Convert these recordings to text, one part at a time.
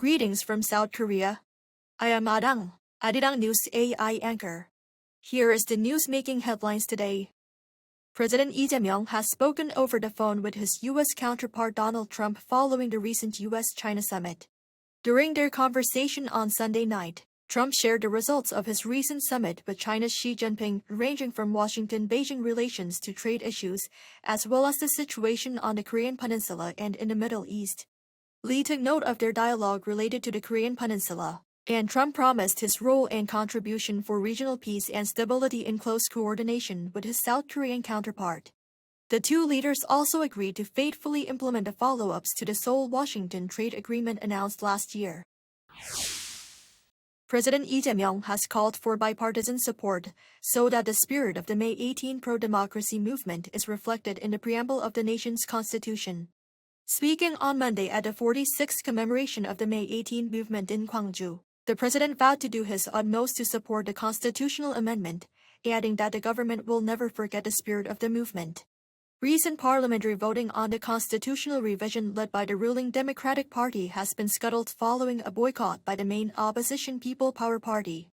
Greetings from South Korea. I am Arirang News AI anchor. Here is the news making headlines today. President Lee Jae-myung has spoken over the phone with his U.S. counterpart Donald Trump following the recent U.S. China summit. During their conversation on Sunday night, Trump shared the results of his recent summit with China's Xi Jinping, ranging from Washington-Beijing relations to trade issues, as well as the situation on the Korean Peninsula and in the Middle East. Lee took note of their dialogue related to the Korean Peninsula, and Trump promised his role and contribution for regional peace and stability in close coordination with his South Korean counterpart. The two leaders also agreed to faithfully implement the follow-ups to the Seoul-Washington trade agreement announced last year. President Lee Jae-myung has called for bipartisan support so that the spirit of the May 18 pro-democracy movement is reflected in the preamble of the nation's constitution. Speaking on Monday at the 46th commemoration of the May 18 movement in Gwangju, the president vowed to do his utmost to support the constitutional amendment, adding that the government will never forget the spirit of the movement. Recent parliamentary voting on the constitutional revision led by the ruling Democratic Party has been scuttled following a boycott by the main opposition People Power Party.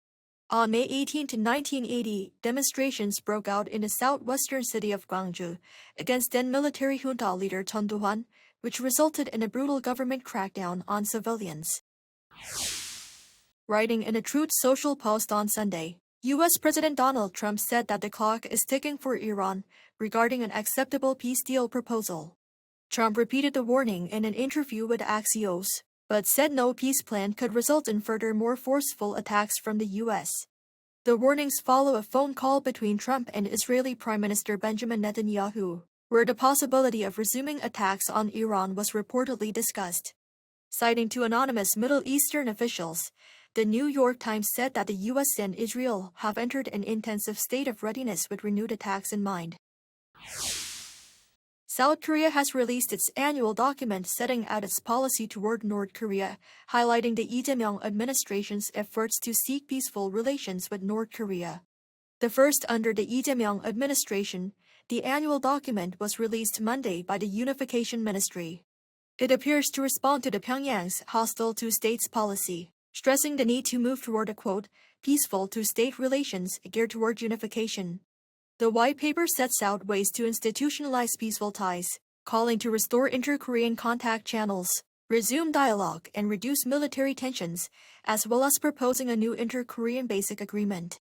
On May 18 to 1980, demonstrations broke out in the southwestern city of Gwangju against then military junta leader Chun Do-hwan, which resulted in a brutal government crackdown on civilians. Writing in a Truth Social post on Sunday, U.S. President Donald Trump said that the clock is ticking for Iran regarding an acceptable peace deal proposal. Trump repeated the warning in an interview with Axios, but said no peace plan could result in further more forceful attacks from the U.S. The warnings follow a phone call between Trump and Israeli Prime Minister Benjamin Netanyahu, where the possibility of resuming attacks on Iran was reportedly discussed. Citing two anonymous Middle Eastern officials, the New York Times said that the U.S. and Israel have entered an intensive state of readiness with renewed attacks in mind. South Korea has released its annual document setting out its policy toward North Korea, highlighting the Lee Jae-myung administration's efforts to seek peaceful relations with North Korea. The first under the Lee Jae-myung administration, the annual document was released Monday by the Unification Ministry. It appears to respond to the Pyongyang's hostile two-states policy, stressing the need to move toward a, quote, peaceful two-state relations geared toward unification. The white paper sets out ways to institutionalize peaceful ties, calling to restore inter-Korean contact channels, resume dialogue, and reduce military tensions, as well as proposing a new inter-Korean basic agreement.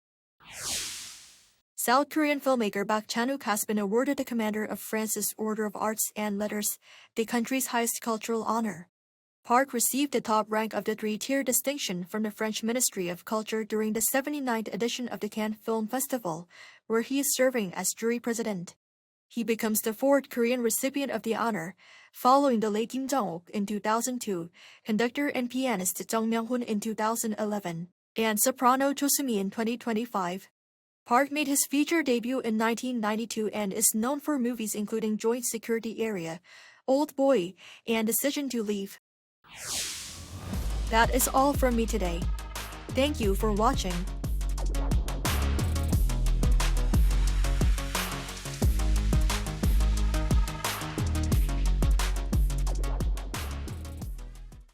South Korean filmmaker Chan-wook has been awarded the Commander of France's Order of Arts and Letters, the country's highest cultural honor. Park received the top rank of the three-tier distinction from the French Ministry of Culture during the 79th edition of the Cannes Film Festival, where he is serving as jury president. He becomes the fourth Korean recipient of the honor, following the late Kim Jong-wook in 2002, conductor and pianist Jung Myung-hoon in 2011, and soprano Cho Soo-mi in 2025. Park made his feature debut in 1992 and is known for movies including Joint Security Area, Old Boy, and Decision to Leave. That is all from me today. Thank you for watching.